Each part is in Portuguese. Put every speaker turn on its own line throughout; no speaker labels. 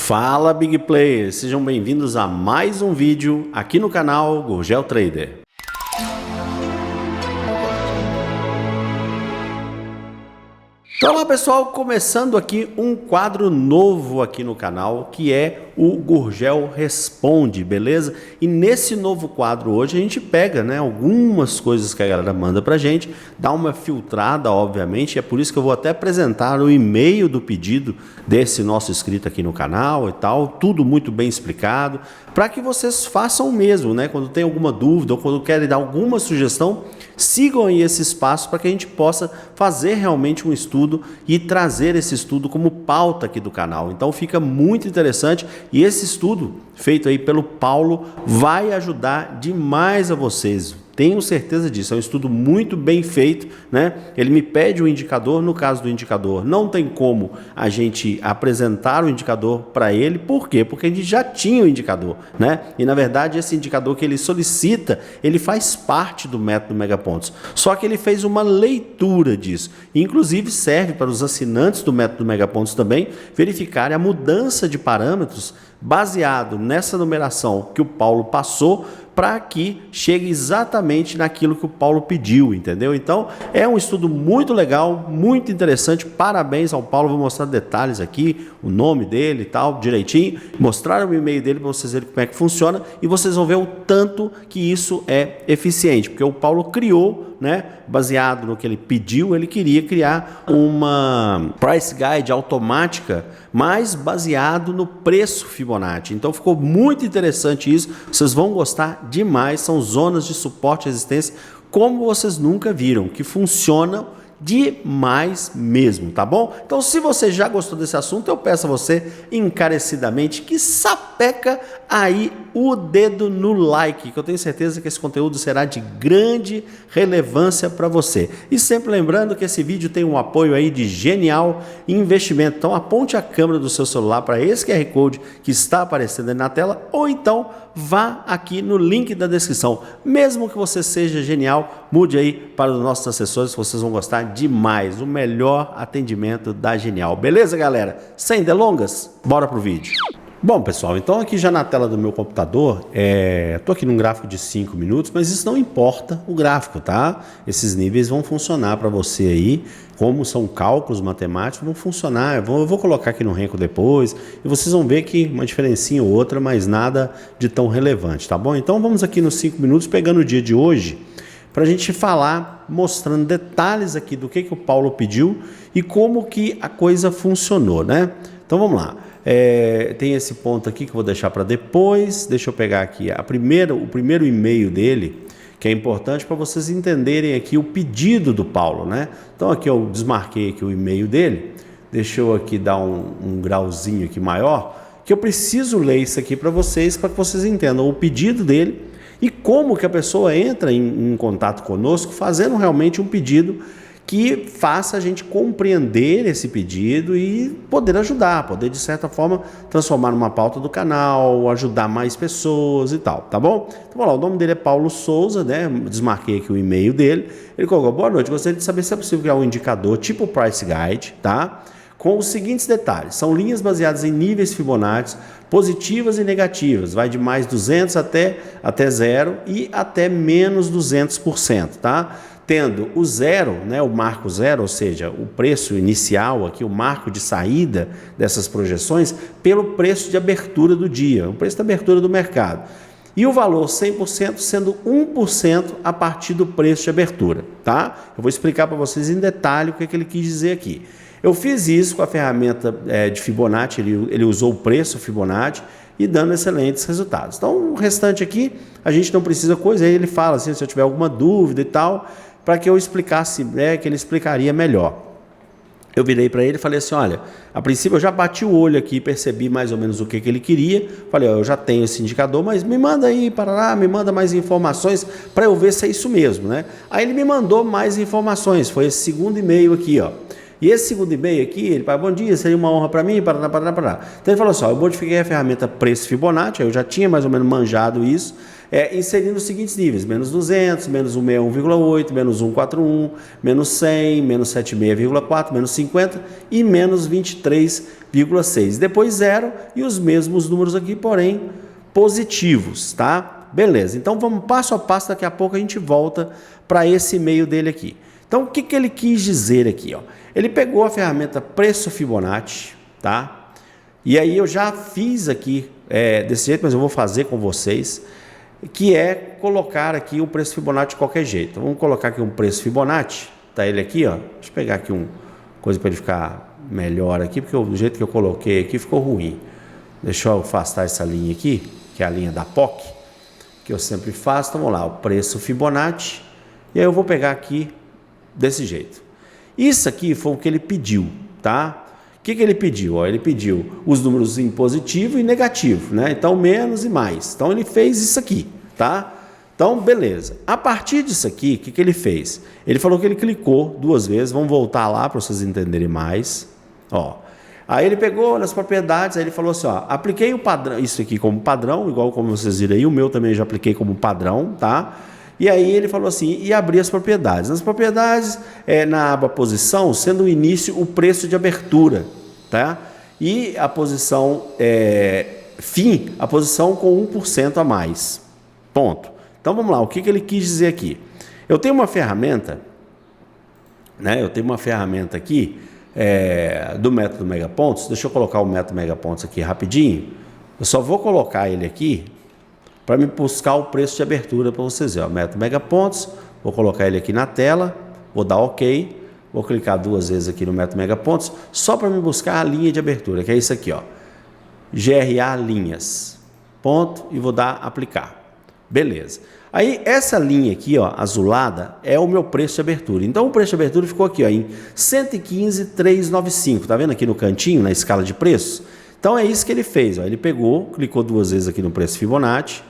Fala Big Players, sejam bem-vindos a mais um vídeo aqui no canal Gurgel Trader. Então lá pessoal, começando aqui um quadro novo aqui no canal, que é o Gurgel Responde, beleza? E nesse novo quadro hoje a gente pega, né, algumas coisas que a galera manda pra gente, dá uma filtrada, obviamente, e é por isso que eu vou até apresentar o e-mail do pedido desse nosso inscrito aqui no canal e tal, tudo muito bem explicado, para que vocês façam o mesmo, né? Quando tem alguma dúvida ou quando querem dar alguma sugestão, sigam aí esse espaço para que a gente possa fazer realmente um estudo e trazer esse estudo como pauta aqui do canal. Então fica muito interessante e esse estudo feito aí pelo Paulo vai ajudar demais a vocês. Tenho certeza disso, é um estudo muito bem feito, né? Ele me pede um indicador, no caso do indicador, não tem como a gente apresentar o indicador para ele, por quê? Porque a gente já tinha o indicador, né? E na verdade esse indicador que ele solicita, ele faz parte do método Megapontos, só que ele fez uma leitura disso, inclusive serve para os assinantes do método Megapontos também verificarem a mudança de parâmetros baseado nessa numeração que o Paulo passou, para que chegue exatamente naquilo que o Paulo pediu, entendeu? Então, é um estudo muito legal, muito interessante, parabéns ao Paulo, vou mostrar detalhes aqui, o nome dele e tal, direitinho, mostrar o e-mail dele para vocês verem como é que funciona e vocês vão ver o tanto que isso é eficiente, porque o Paulo criou, né, baseado no que ele pediu, ele queria criar uma price guide automática, mas baseado no preço Fibonacci. Então ficou muito interessante isso, vocês vão gostar demais, são zonas de suporte e resistência como vocês nunca viram, que funcionam demais mesmo, tá bom? Então se você já gostou desse assunto, eu peço a você encarecidamente que sapeca aí o dedo no like, que eu tenho certeza que esse conteúdo será de grande relevância para você. E sempre lembrando que esse vídeo tem um apoio aí de Genial Investimento. Então aponte a câmera do seu celular para esse QR Code que está aparecendo aí na tela, ou então vá aqui no link da descrição. Mesmo que você seja genial, mude aí para os nossos assessores, que vocês vão gostar demais. O melhor atendimento da Genial. Beleza, galera? Sem delongas, bora pro vídeo. Bom, pessoal, então aqui já na tela do meu computador, tô aqui num gráfico de 5 minutos, mas isso não importa o gráfico, tá? Esses níveis vão funcionar para você aí, como são cálculos matemáticos, vão funcionar. Eu vou colocar aqui no Renko depois e vocês vão ver que uma diferencinha ou outra, mas nada de tão relevante, tá bom? Então vamos aqui nos 5 minutos, pegando o dia de hoje, para a gente falar, mostrando detalhes aqui do que o Paulo pediu e como que a coisa funcionou, né? Então vamos lá. Tem esse ponto aqui que eu vou deixar para depois. Deixa eu pegar aqui o primeiro e-mail dele, que é importante para vocês entenderem aqui o pedido do Paulo, né? Então aqui eu desmarquei aqui o e-mail dele. Deixa eu aqui dar um grauzinho aqui maior, que eu preciso ler isso aqui para vocês entendam o pedido dele e como que a pessoa entra em contato conosco, fazendo realmente um pedido que faça a gente compreender esse pedido e poder ajudar, poder de certa forma transformar numa pauta do canal, ajudar mais pessoas e tal, tá bom? Então vamos lá, o nome dele é Paulo Souza, né? Desmarquei aqui o e-mail dele. Ele colocou: boa noite, gostaria de saber se é possível criar um indicador tipo Price Guide, tá? Com os seguintes detalhes: são linhas baseadas em níveis Fibonacci, positivas e negativas, vai de mais 200 até zero e até menos 200%, tá? Tendo o zero, né, o marco zero, ou seja, o preço inicial aqui, o marco de saída dessas projeções, pelo preço de abertura do dia, o preço de abertura do mercado. E o valor 100% sendo 1% a partir do preço de abertura, tá? Eu vou explicar para vocês em detalhe o que ele quis dizer aqui. Eu fiz isso com a ferramenta de Fibonacci, ele usou o preço Fibonacci e dando excelentes resultados. Então, o restante aqui, a gente não precisa coisa, aí ele fala assim, se eu tiver alguma dúvida e tal, para que eu explicasse, né, que ele explicaria melhor. Eu virei para ele e falei assim: olha, a princípio eu já bati o olho aqui, percebi mais ou menos o que ele queria. Falei: ó, eu já tenho esse indicador, mas me manda aí, Parará, me manda mais informações para eu ver se é isso mesmo, né? Aí ele me mandou mais informações, foi esse segundo e-mail aqui, ó. E esse segundo e-mail aqui, ele falou: bom dia, seria uma honra para mim, Parará. Então ele falou assim: ó, eu modifiquei a ferramenta preço Fibonacci, eu já tinha mais ou menos manjado isso, inserindo os seguintes níveis: menos 200, menos 161,8, menos 141, menos 100, menos 76,4, menos 50 e menos 23,6. Depois zero e os mesmos números aqui, porém positivos, tá? Beleza, então vamos passo a passo, daqui a pouco a gente volta para esse meio dele aqui. Então o que, que ele quis dizer aqui? Ó? Ele pegou a ferramenta preço Fibonacci, tá? E aí eu já fiz aqui desse jeito, mas eu vou fazer com vocês, que é colocar aqui o preço Fibonacci de qualquer jeito. Então, vamos colocar aqui um preço Fibonacci, tá ele aqui, ó. Deixa eu pegar aqui uma coisa para ele ficar melhor aqui, porque do jeito que eu coloquei aqui ficou ruim. Deixa eu afastar essa linha aqui, que é a linha da POC, que eu sempre faço. Então, vamos lá, o preço Fibonacci, e aí eu vou pegar aqui desse jeito. Isso aqui foi o que ele pediu, tá? O que, que ele pediu? Ó, ele pediu os números em positivo e negativo, né? Então, menos e mais. Então, ele fez isso aqui, tá? Então, beleza. A partir disso aqui, o que, que ele fez? Ele falou que ele clicou 2 vezes. Vamos voltar lá para vocês entenderem mais. Ó. Aí ele pegou nas propriedades, aí ele falou assim, ó, apliquei o padrão, isso aqui como padrão, igual como vocês viram aí, o meu também já apliquei como padrão, tá? E aí ele falou assim, e abrir as propriedades. Nas propriedades, na aba posição, sendo o início o preço de abertura, tá? E a posição fim, a posição com 1% a mais. Ponto. Então vamos lá, o que, que ele quis dizer aqui? Eu tenho uma ferramenta, né? Eu tenho uma ferramenta aqui do método Megapontos. Deixa eu colocar o método Megapontos aqui rapidinho. Eu só vou colocar ele aqui para me buscar o preço de abertura para vocês verem. O método Megapontos, vou colocar ele aqui na tela, vou dar OK, vou clicar 2 vezes aqui no método Megapontos, só para me buscar a linha de abertura, que é isso aqui, ó, GRA linhas, ponto, e vou dar aplicar. Beleza. Aí essa linha aqui, ó, azulada, é o meu preço de abertura. Então o preço de abertura ficou aqui, ó, em 115,395. Tá vendo aqui no cantinho, na escala de preços? Então é isso que ele fez, ó. Ele pegou, clicou 2 vezes aqui no preço Fibonacci.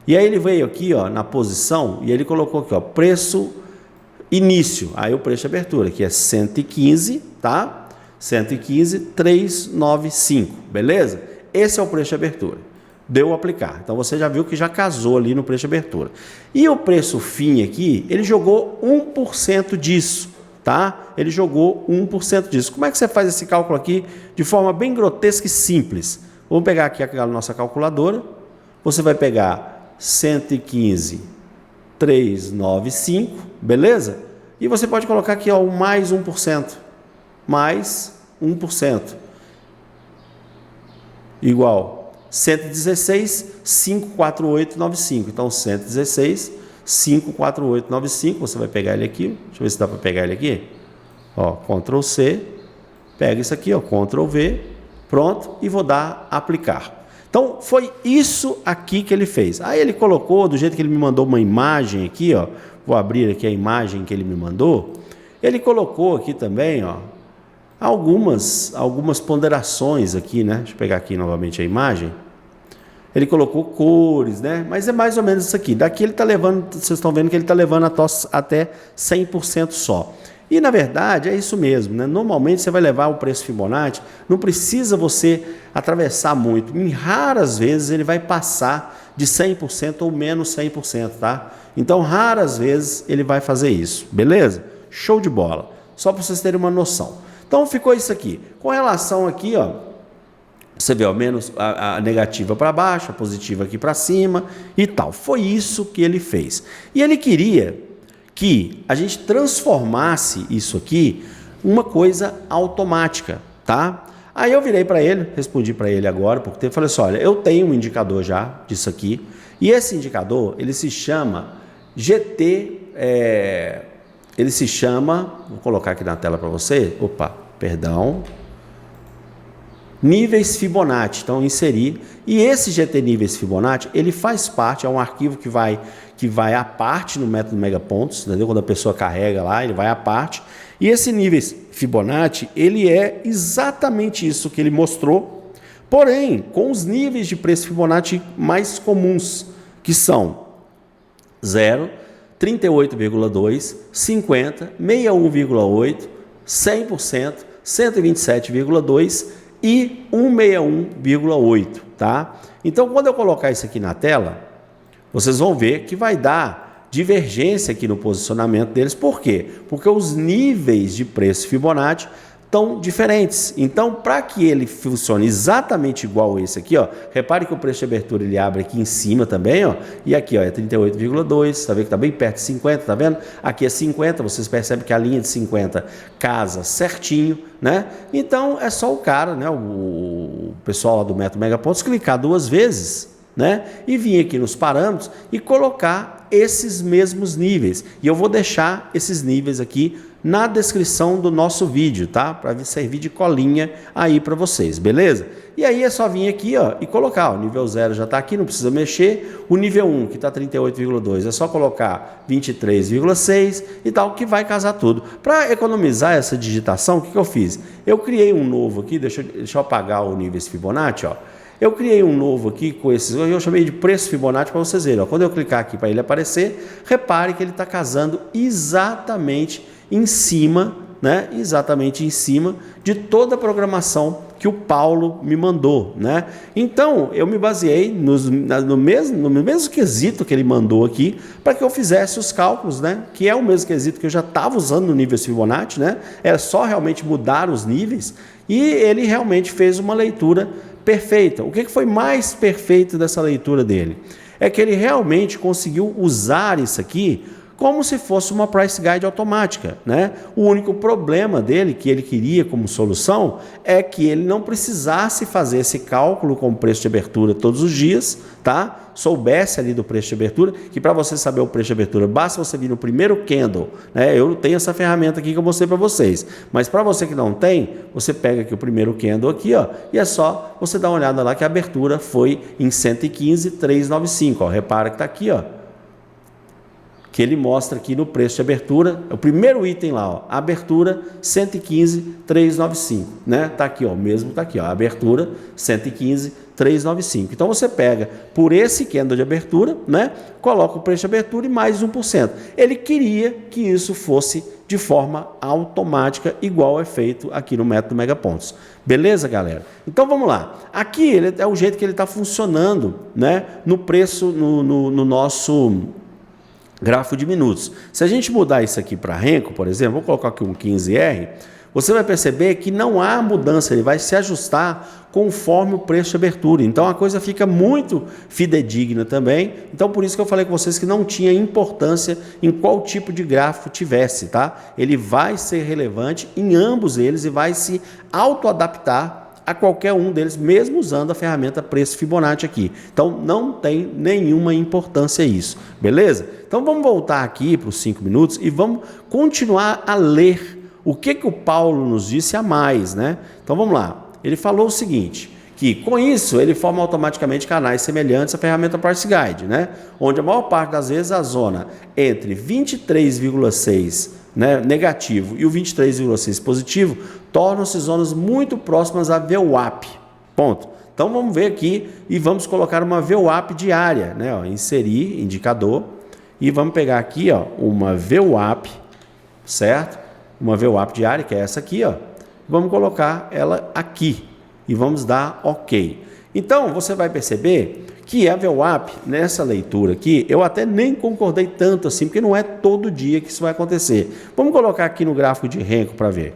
E aí ele veio aqui, ó, na posição, e ele colocou aqui, ó, preço início. Aí o preço de abertura, que é 115, tá? 115,395, beleza? Esse é o preço de abertura. Deu aplicar. Então você já viu que já casou ali no preço de abertura. E o preço fim aqui, ele jogou 1% disso, tá? Ele jogou 1% disso. Como é que você faz esse cálculo aqui de forma bem grotesca e simples? Vamos pegar aqui a nossa calculadora. Você vai pegar 115,395, beleza? E você pode colocar aqui, ó, o mais 1%. Mais 1%. Igual 116,54895. Então, 116,54895. Você vai pegar ele aqui. Deixa eu ver se dá para pegar ele aqui. Ó, Ctrl C. Pega isso aqui, ó, Ctrl V. Pronto. E vou dar aplicar. Então, foi isso aqui que ele fez. Aí ele colocou, do jeito que ele me mandou uma imagem aqui, ó. Vou abrir aqui a imagem que ele me mandou. Ele colocou aqui também, ó, algumas ponderações aqui, né? Deixa eu pegar aqui novamente a imagem. Ele colocou cores, né? Mas é mais ou menos isso aqui. Daqui ele está levando, vocês estão vendo que ele está levando até 100% só. E na verdade é isso mesmo, né? Normalmente você vai levar o preço Fibonacci, não precisa você atravessar muito. Em raras vezes ele vai passar de 100% ou menos 100%, tá? Então raras vezes ele vai fazer isso, beleza? Show de bola. Só para vocês terem uma noção. Então ficou isso aqui. Com relação aqui, ó, você vê, ó, menos a negativa para baixo, a positiva aqui para cima e tal. Foi isso que ele fez. E ele queria que a gente transformasse isso aqui em uma coisa automática, tá? Aí eu virei para ele, respondi para ele agora, porque eu falei assim, olha, eu tenho um indicador já disso aqui, e esse indicador, ele se chama GT, ele se chama, vou colocar aqui na tela para você, níveis Fibonacci. Então inserir, e esse GT níveis Fibonacci, ele faz parte, é um arquivo que vai à parte no método Megapontos, entendeu? Quando a pessoa carrega lá, ele vai à parte. E esse níveis Fibonacci, ele é exatamente isso que ele mostrou, porém com os níveis de preço Fibonacci mais comuns, que são 0, 38,2, 50, 61,8, 100%, 127,2 e 161,8, tá? Então, quando eu colocar isso aqui na tela, vocês vão ver que vai dar divergência aqui no posicionamento deles. Por quê? Porque os níveis de preço Fibonacci estão diferentes. Então, para que ele funcione exatamente igual esse aqui, ó, repare que o preço de abertura ele abre aqui em cima também, ó, e aqui, ó, é 38,2, tá vendo que tá bem perto de 50, tá vendo? Aqui é 50, vocês percebem que a linha de 50 casa certinho, né? Então, é só o cara, né, o pessoal lá do Método Megapontos clicar 2 vezes, né, e vir aqui nos parâmetros e colocar esses mesmos níveis. E eu vou deixar esses níveis aqui na descrição do nosso vídeo, tá? Para servir de colinha aí para vocês, beleza? E aí é só vir aqui, ó, e colocar, o nível 0 já está aqui, não precisa mexer. O nível 1, que está 38,2, é só colocar 23,6 e tal, que vai casar tudo. Para economizar essa digitação, o que eu fiz? Eu criei um novo aqui, deixa eu apagar o nível Fibonacci, ó. Eu criei um novo aqui com esses, eu chamei de preço Fibonacci para vocês verem. Ó. Quando eu clicar aqui para ele aparecer, repare que ele está casando exatamente em cima, né? Exatamente em cima de toda a programação que o Paulo me mandou, né? Então, eu me baseei no mesmo quesito que ele mandou aqui para que eu fizesse os cálculos, né? Que é o mesmo quesito que eu já estava usando no nível Fibonacci, né? Era só realmente mudar os níveis e ele realmente fez uma leitura perfeita. O que foi mais perfeito dessa leitura dele? É que ele realmente conseguiu usar isso aqui como se fosse uma price guide automática, né? O único problema dele, que ele queria como solução, é que ele não precisasse fazer esse cálculo com o preço de abertura todos os dias, tá? Soubesse ali do preço de abertura, que para você saber o preço de abertura, basta você vir no primeiro candle, né? Eu tenho essa ferramenta aqui que eu mostrei para vocês, mas para você que não tem, você pega aqui o primeiro candle aqui, ó, e é só você dar uma olhada lá que a abertura foi em 115,395, ó. Repara que está aqui, ó, que ele mostra aqui no preço de abertura, o primeiro item lá, ó, abertura 115,395, né? Tá aqui, ó, mesmo tá aqui, ó, abertura 115,395. Então você pega por esse candle de abertura, né? Coloca o preço de abertura e mais 1%. Ele queria que isso fosse de forma automática, igual é feito aqui no método Megapontos. Beleza, galera? Então vamos lá. Aqui ele é o jeito que ele está funcionando, né? No preço, no nosso gráfico de minutos. Se a gente mudar isso aqui para Renko, por exemplo, vou colocar aqui um 15R, você vai perceber que não há mudança, ele vai se ajustar conforme o preço de abertura. Então a coisa fica muito fidedigna também. Então por isso que eu falei com vocês que não tinha importância em qual tipo de gráfico tivesse, tá? Ele vai ser relevante em ambos eles e vai se auto-adaptar a qualquer um deles, mesmo usando a ferramenta preço Fibonacci aqui. Então, não tem nenhuma importância isso, beleza? Então, vamos voltar aqui para os 5 minutos e vamos continuar a ler o que o Paulo nos disse a mais, né? Então, vamos lá. Ele falou o seguinte, que com isso ele forma automaticamente canais semelhantes à ferramenta Price Guide, né? Onde a maior parte das vezes a zona entre 23,6 né, negativo e o 23,6 positivo tornam-se zonas muito próximas à VWAP. Ponto. Então vamos ver aqui e vamos colocar uma VWAP diária, né? Ó, inserir indicador e vamos pegar aqui, ó, uma VWAP, certo? Uma VWAP diária, que é essa aqui, ó. Vamos colocar ela aqui e vamos dar OK. Então você vai perceber que a VWAP, nessa leitura aqui, eu até nem concordei tanto assim, porque não é todo dia que isso vai acontecer. Vamos colocar aqui no gráfico de Renko para ver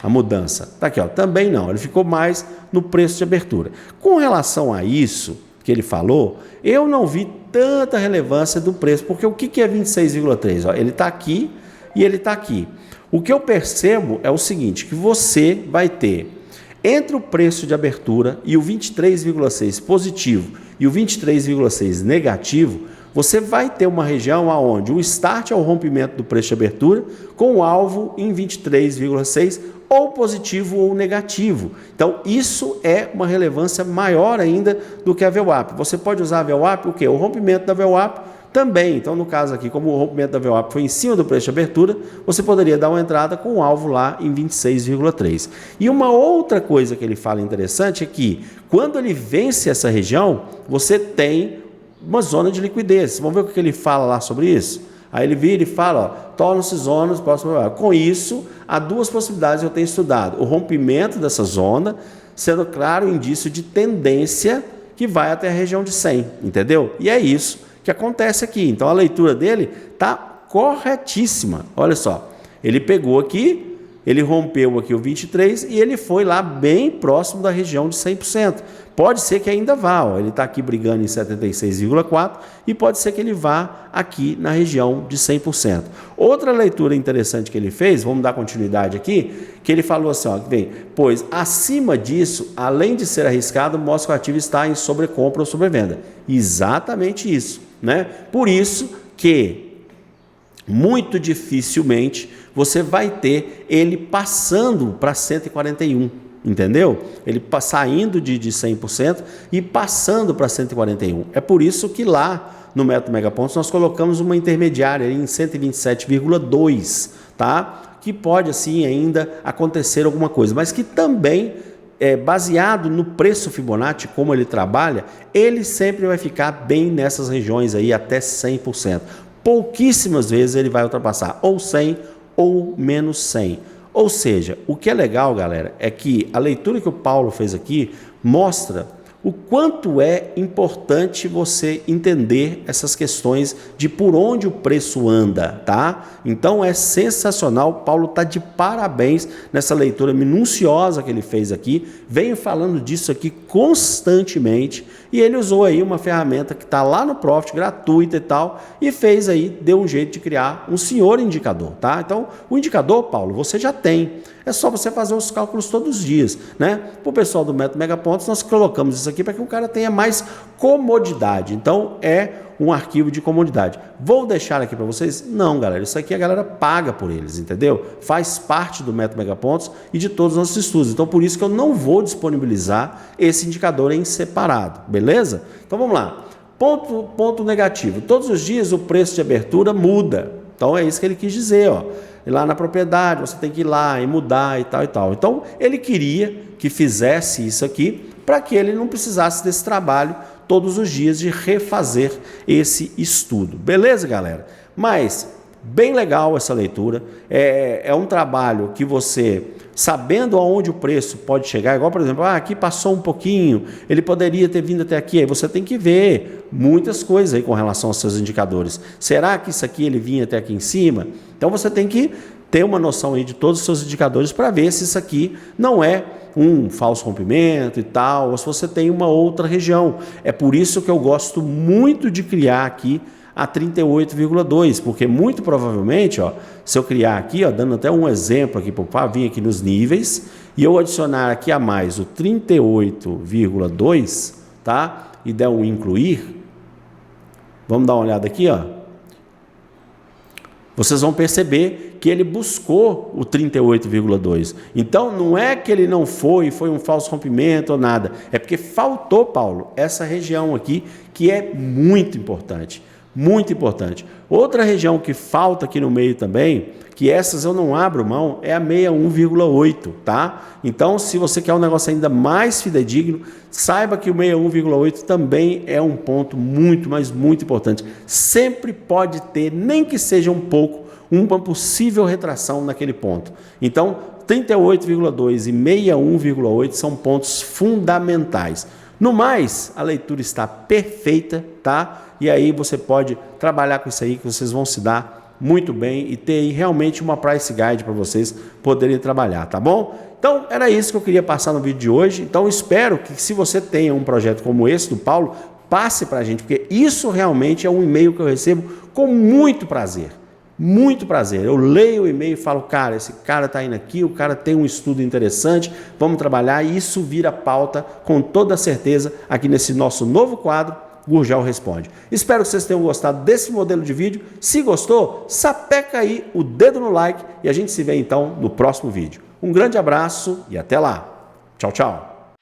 a mudança. Tá aqui, ó, também não, ele ficou mais no preço de abertura. Com relação a isso que ele falou, eu não vi tanta relevância do preço, porque o que é 26,3? Ele está aqui e ele está aqui. O que eu percebo é o seguinte, que você vai ter entre o preço de abertura e o 23,6 positivo e o 23,6 negativo, você vai ter uma região onde o start é o rompimento do preço de abertura com o alvo em 23,6 ou positivo ou negativo. Então, isso é uma relevância maior ainda do que a VWAP. Você pode usar a VWAP, o quê? O rompimento da VWAP também. Então, no caso aqui, como o rompimento da VWAP foi em cima do preço de abertura, você poderia dar uma entrada com o alvo lá em 26,3. E uma outra coisa que ele fala interessante é que, quando ele vence essa região, você tem uma zona de liquidez. Vamos ver o que ele fala lá sobre isso? Aí ele vira e fala, tornam-se zonas próximas. Com isso, há duas possibilidades que eu tenho estudado. O rompimento dessa zona, sendo claro indício de tendência que vai até a região de 100, entendeu? E é isso que que acontece aqui. Então a leitura dele está corretíssima. Olha só, ele pegou aqui, ele rompeu aqui o 23 e ele foi lá bem próximo da região de 100%. Pode ser que ainda vá, ó, ele está aqui brigando em 76,4 e pode ser que ele vá aqui na região de 100%. Outra leitura interessante que ele fez, vamos dar continuidade aqui, que ele falou assim, ó, bem, pois acima disso, além de ser arriscado, mostra que o ativo está em sobrecompra ou sobrevenda. Exatamente isso, né? Por isso que muito dificilmente você vai ter ele passando para 141, entendeu? Ele saindo de 100% e passando para 141. É por isso que lá no método Megapontos nós colocamos uma intermediária em 127,2, tá? Que pode assim ainda acontecer alguma coisa, mas que também baseado no preço Fibonacci, como ele trabalha, ele sempre vai ficar bem nessas regiões aí até 100%. Pouquíssimas vezes ele vai ultrapassar ou 100 ou menos 100. Ou seja, o que é legal, galera, é que a leitura que o Paulo fez aqui mostra o quanto é importante você entender essas questões de por onde o preço anda, tá? Então é sensacional, Paulo está de parabéns nessa leitura minuciosa que ele fez aqui, venho falando disso aqui constantemente, e ele usou aí uma ferramenta que está lá no Profit, gratuita e tal, e fez aí, deu um jeito de criar um senhor indicador, tá? Então, o indicador, Paulo, você já tem, é só você fazer os cálculos todos os dias, né? Para o pessoal do método Megapontos, nós colocamos isso aqui para que o cara tenha mais comodidade. Então, é um arquivo de comodidade. Vou deixar aqui para vocês? Não, galera, isso aqui a galera paga por eles, entendeu? Faz parte do método Megapontos e de todos os nossos estudos. Então, por isso que eu não vou disponibilizar esse indicador em separado, beleza? Então, vamos lá. Ponto negativo. Todos os dias o preço de abertura muda. Então, é isso que ele quis dizer, ó. E lá na propriedade, você tem que ir lá e mudar e tal e tal. Então, ele queria que fizesse isso aqui para que ele não precisasse desse trabalho todos os dias de refazer esse estudo. Beleza, galera? Mas, bem legal essa leitura. É um trabalho que você, sabendo aonde o preço pode chegar, igual, por exemplo, aqui passou um pouquinho, ele poderia ter vindo até aqui, aí você tem que ver muitas coisas aí com relação aos seus indicadores. Será que isso aqui ele vinha até aqui em cima? Então você tem que ter uma noção aí de todos os seus indicadores para ver se isso aqui não é um falso rompimento e tal, ou se você tem uma outra região. É por isso que eu gosto muito de criar aqui a 38,2, porque muito provavelmente, ó, se eu criar aqui, ó, dando até um exemplo aqui, para vir aqui nos níveis, e eu adicionar aqui a mais o 38,2, tá? E der um incluir, vamos dar uma olhada aqui, ó. Vocês vão perceber que ele buscou o 38,2. Então, não é que ele não foi um falso rompimento ou nada. É porque faltou, Paulo, essa região aqui, que é muito importante. Muito importante. Outra região que falta aqui no meio também, que essas eu não abro mão, é a 61,8, tá? Então, se você quer um negócio ainda mais fidedigno, saiba que o 61,8 também é um ponto muito, mas muito importante. Sempre pode ter, nem que seja um pouco, uma possível retração naquele ponto. Então, 38,2 e 61,8 são pontos fundamentais. No mais, a leitura está perfeita, tá? E aí você pode trabalhar com isso aí, que vocês vão se dar muito bem e ter aí realmente uma price guide para vocês poderem trabalhar, tá bom? Então, era isso que eu queria passar no vídeo de hoje. Então, espero que se você tenha um projeto como esse do Paulo, passe para a gente, porque isso realmente é um e-mail que eu recebo com muito prazer. Muito prazer. Eu leio o e-mail e falo, cara, esse cara está indo aqui, o cara tem um estudo interessante, vamos trabalhar, e isso vira pauta com toda certeza aqui nesse nosso novo quadro, Gurgel Responde. Espero que vocês tenham gostado desse modelo de vídeo. Se gostou, sapeca aí o dedo no like e a gente se vê então no próximo vídeo. Um grande abraço e até lá. Tchau, tchau.